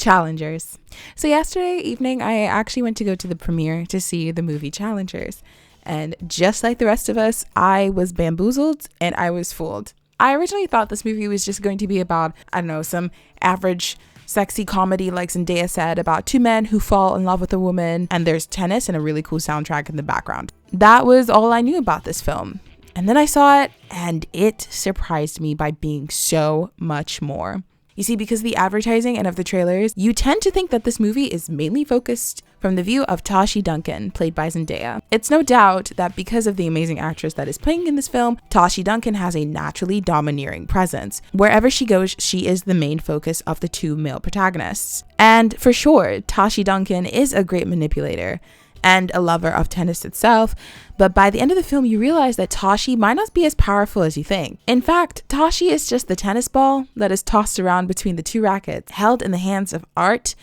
Challengers. So yesterday evening, I actually went to go to the premiere to see the movie Challengers. And just like the rest of us, I was bamboozled and I was fooled. I originally thought this movie was just going to be about, I don't know, some average sexy comedy like Zendaya said, about two men who fall in love with a woman and there's tennis and a really cool soundtrack in the background. That was all I knew about this film. And then I saw it and it surprised me by being so much more. You see, because of the advertising and of the trailers, you tend to think that this movie is mainly focused from the view of Tashi Duncan, played by Zendaya. It's no doubt that because of the amazing actress that is playing in this film, Tashi Duncan has a naturally domineering presence. Wherever she goes, she is the main focus of the two male protagonists. And for sure, Tashi Duncan is a great manipulator and a lover of tennis itself, but by the end of the film you realize that Tashi might not be as powerful as you think. In fact, Tashi is just the tennis ball that is tossed around between the two rackets held in the hands of Art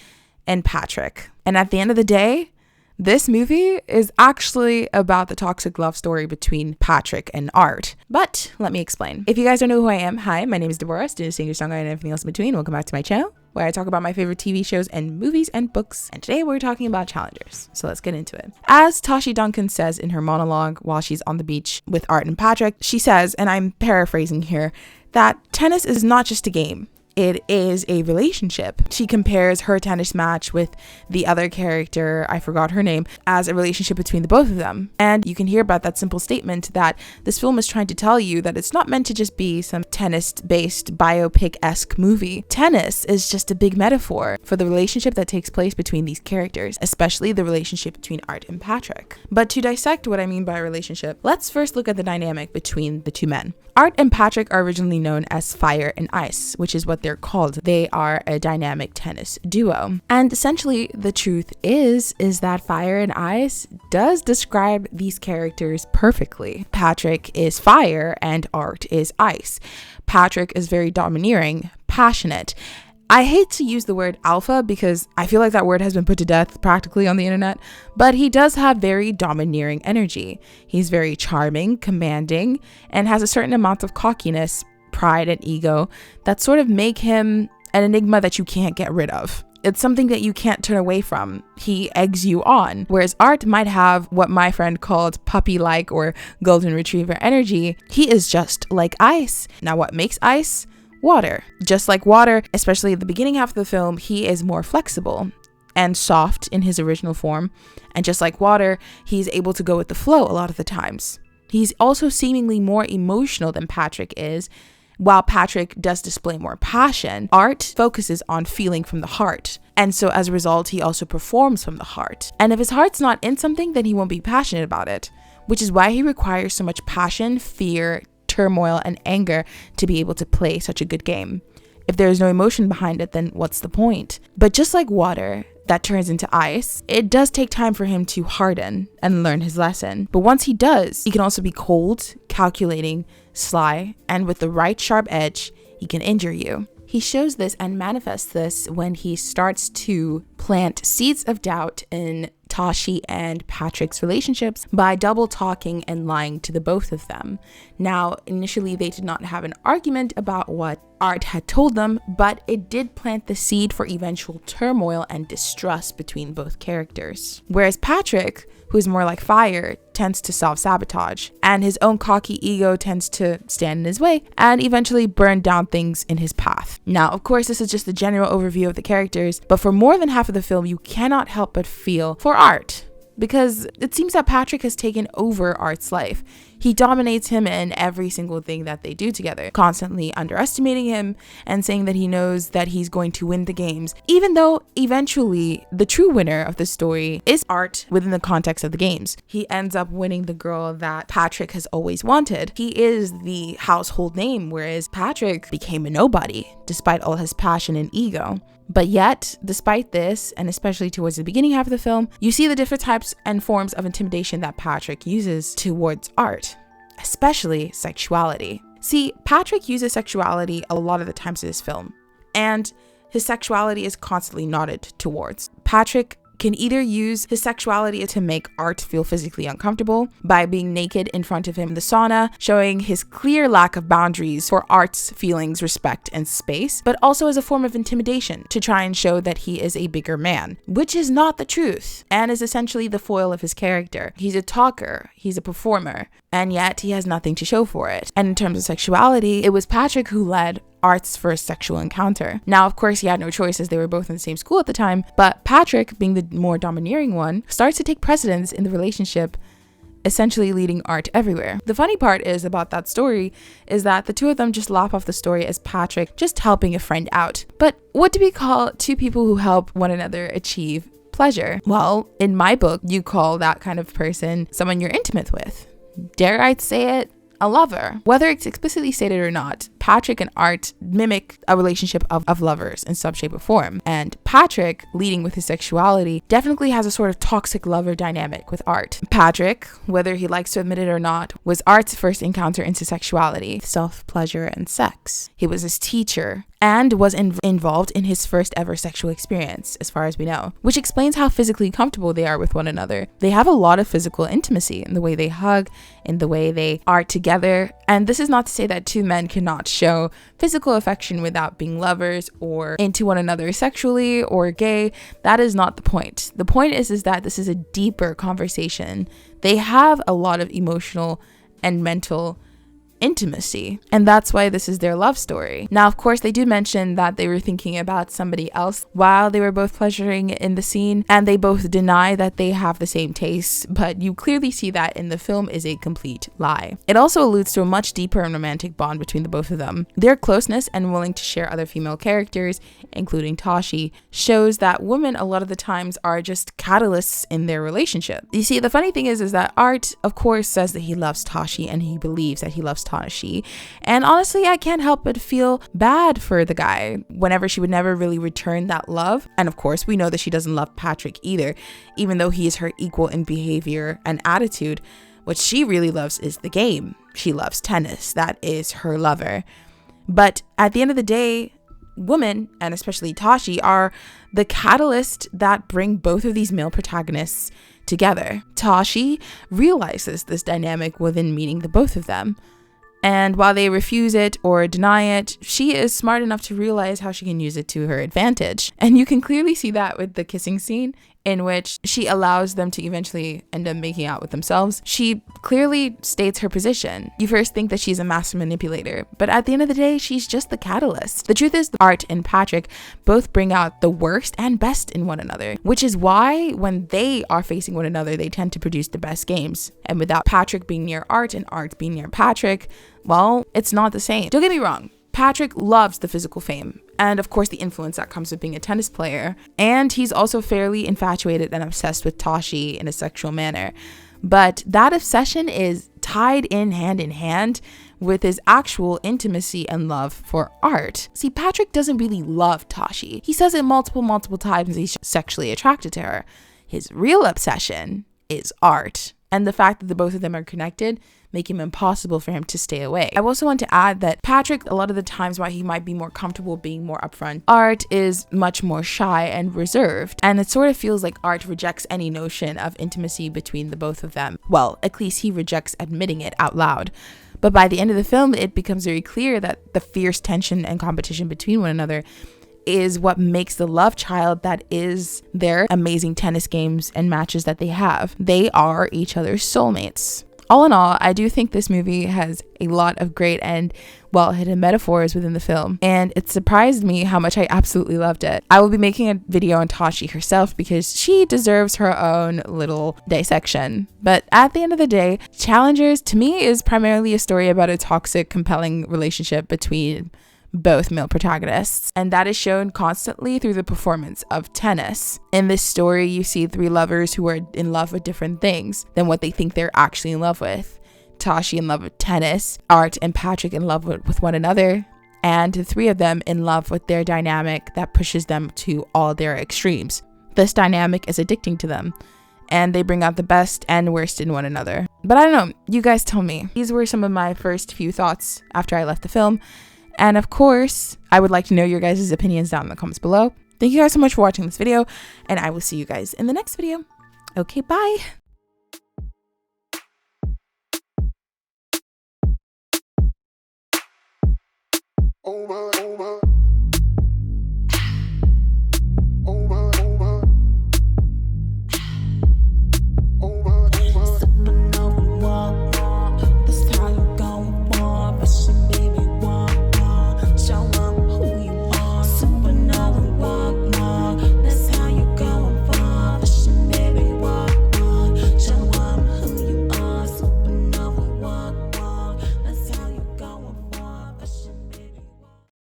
and Patrick. And at the end of the day, this movie is actually about the toxic love story between Patrick and Art. But let me explain. If you guys don't know who I am, hi, my name is Deborah, student, singer, songwriter, and everything else in between. Welcome back to my channel, where I talk about my favorite TV shows and movies and books. And today we're talking about Challengers. So let's get into it. As Tashi Duncan says in her monologue while she's on the beach with Art and Patrick, she says, and I'm paraphrasing here, that tennis is not just a game. It is a relationship. She compares her tennis match with the other character, I forgot her name, as a relationship between the both of them. And you can hear about that simple statement that this film is trying to tell you that it's not meant to just be some tennis-based biopic-esque movie. Tennis is just a big metaphor for the relationship that takes place between these characters, especially the relationship between Art and Patrick. But to dissect what I mean by a relationship, let's first look at the dynamic between the two men. Art and Patrick are originally known as Fire and Ice, which is what they're called. They are a dynamic tennis duo. And essentially the truth is that Fire and Ice does describe these characters perfectly. Patrick is fire and Art is ice. Patrick is very domineering, passionate. I hate to use the word alpha because I feel like that word has been put to death practically on the internet, but he does have very domineering energy. He's very charming, commanding, and has a certain amount of cockiness, pride, and ego that sort of make him an enigma that you can't get rid of. It's something that you can't turn away from. He eggs you on. Whereas Art might have what my friend called puppy-like or golden retriever energy. He is just like ice. Now, what makes ice? Water. Just like water, especially at the beginning half of the film, he is more flexible and soft in his original form. And just like water, he's able to go with the flow a lot of the times. He's also seemingly more emotional than Patrick is. While Patrick does display more passion, Art focuses on feeling from the heart. And so as a result, he also performs from the heart. And if his heart's not in something, then he won't be passionate about it, which is why he requires so much passion, fear, turmoil, and anger to be able to play such a good game. If there is no emotion behind it, then what's the point? But just like water that turns into ice, it does take time for him to harden and learn his lesson. But once he does, he can also be cold, calculating, sly, and with the right sharp edge, he can injure you. He shows this and manifests this when he starts to plant seeds of doubt in Tashi and Patrick's relationships by double talking and lying to the both of them. Now, initially they did not have an argument about what Art had told them, but it did plant the seed for eventual turmoil and distrust between both characters. Whereas Patrick, who is more like fire, tends to self-sabotage, and his own cocky ego tends to stand in his way and eventually burn down things in his path. Now, of course, this is just a general overview of the characters, but for more than half of the film, you cannot help but feel for Art, because it seems that Patrick has taken over Art's life. He dominates him in every single thing that they do together, constantly underestimating him and saying that he knows that he's going to win the games, even though eventually the true winner of the story is Art within the context of the games. He ends up winning the girl that Patrick has always wanted. He is the household name, whereas Patrick became a nobody despite all his passion and ego. But yet, despite this, and especially towards the beginning half of the film, you see the different types and forms of intimidation that Patrick uses towards Art, especially sexuality. See, Patrick uses sexuality a lot of the times in this film, and his sexuality is constantly nodded towards. Patrick can either use his sexuality to make Art feel physically uncomfortable by being naked in front of him in the sauna, showing his clear lack of boundaries for Art's feelings, respect, and space, but also as a form of intimidation to try and show that he is a bigger man, which is not the truth and is essentially the foil of his character. He's a talker, he's a performer, and yet he has nothing to show for it. And in terms of sexuality, it was Patrick who led Art's first sexual encounter. Now, of course, he had no choice as they were both in the same school at the time, but Patrick, being the more domineering one, starts to take precedence in the relationship, essentially leading Art everywhere. The funny part is about that story is that the two of them just laugh off the story as Patrick just helping a friend out. But what do we call two people who help one another achieve pleasure? Well, in my book, you call that kind of person someone you're intimate with. Dare I say it? A lover. Whether it's explicitly stated or not, Patrick and Art mimic a relationship of lovers in some shape or form. And Patrick, leading with his sexuality, definitely has a sort of toxic lover dynamic with Art. Patrick, whether he likes to admit it or not, was Art's first encounter into sexuality, self-pleasure, and sex. He was his teacher and was involved in his first ever sexual experience, as far as we know, which explains how physically comfortable they are with one another. They have a lot of physical intimacy in the way they hug, in the way they are together. And this is not to say that two men cannot show physical affection without being lovers or into one another sexually or gay. That is not the point. The point is that this is a deeper conversation. They have a lot of emotional and mental intimacy, and that's why this is their love story. Now, of course, they do mention that they were thinking about somebody else while they were both pleasuring in the scene, and they both deny that they have the same tastes, but you clearly see that in the film is a complete lie. It also alludes to a much deeper and romantic bond between the both of them. Their closeness and willing to share other female characters, including Tashi, shows that women a lot of the times are just catalysts in their relationship. You see, the funny thing is that Art, of course, says that he loves Tashi and he believes that he loves Tashi, and honestly, I can't help but feel bad for the guy whenever she would never really return that love. And of course, we know that she doesn't love Patrick either, even though he is her equal in behavior and attitude. What she really loves is the game. She loves tennis. That is her lover. But at the end of the day, women, and especially Tashi, are the catalyst that bring both of these male protagonists together. Tashi realizes this dynamic within meeting the both of them. And while they refuse it or deny it, she is smart enough to realize how she can use it to her advantage. And you can clearly see that with the kissing scene, in which she allows them to eventually end up making out with themselves. She clearly states her position. You first think that she's a master manipulator, but at the end of the day, she's just the catalyst. The truth is, Art and Patrick both bring out the worst and best in one another, which is why when they are facing one another, they tend to produce the best games. And without Patrick being near Art and Art being near Patrick, well, it's not the same. Don't get me wrong. Patrick loves the physical fame and of course the influence that comes with being a tennis player, and he's also fairly infatuated and obsessed with Tashi in a sexual manner. But that obsession is tied in hand with his actual intimacy and love for Art. See, Patrick doesn't really love Tashi. He says it multiple times he's sexually attracted to her. His real obsession is Art, and the fact that the both of them are connected make him impossible for him to stay away. I also want to add that Patrick, a lot of the times why he might be more comfortable being more upfront, Art is much more shy and reserved, and it sort of feels like Art rejects any notion of intimacy between the both of them. Well, at least he rejects admitting it out loud. But by the end of the film, it becomes very clear that the fierce tension and competition between one another is what makes the love child that is their amazing tennis games and matches that they have. They are each other's soulmates. All in all, I do think this movie has a lot of great and well-hidden metaphors within the film, and it surprised me how much I absolutely loved it. I will be making a video on Tashi herself because she deserves her own little dissection. But at the end of the day, Challengers to me is primarily a story about a toxic, compelling relationship between both male protagonists, and that is shown constantly through the performance of tennis. In this story, you see three lovers who are in love with different things than what they think they're actually in love with. Tashi in love with tennis, Art and Patrick in love with one another, and the three of them in love with their dynamic that pushes them to all their extremes. This dynamic is addicting to them, and they bring out the best and worst in one another. But I don't know, you guys tell me. These were some of my first few thoughts after I left the film. And of course, I would like to know your guys' opinions down in the comments below. Thank you guys so much for watching this video, and I will see you guys in the next video. Okay, bye. Over.